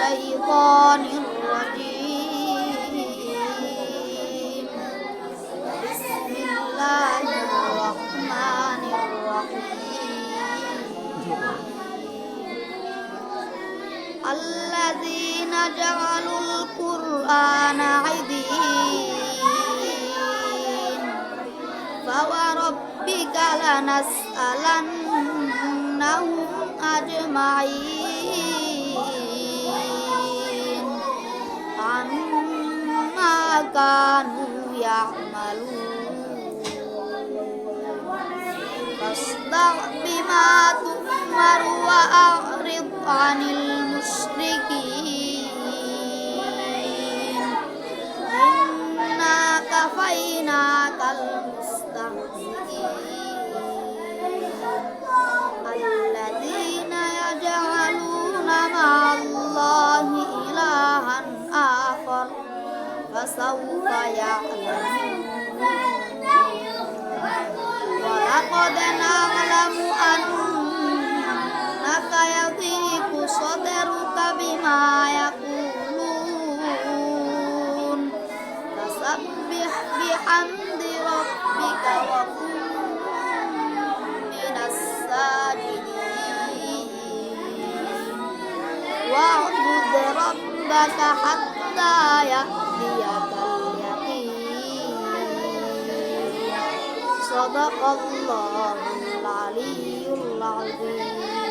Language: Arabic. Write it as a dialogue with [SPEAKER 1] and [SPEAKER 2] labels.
[SPEAKER 1] الشيطان الرجيم. بسم الله الرحمن الرحيم. الذين جعلوا القرآن عضين فوربك لنسألنهم أجمعين عما كانوا يعملون. فاصدع بما تؤمر وأعرض عن المشركين إنا كفيناك المستهزئين. الذين يجعلون مع الله إلها آخر فسوف يعلمون. ولقد نعلم أنك يضيق صدرك بما يقولون فسبح بحمد ربك وكن من الساجدين. واعبد ربك حتى يأتيك اليقين. صدق الله العلي العظيم.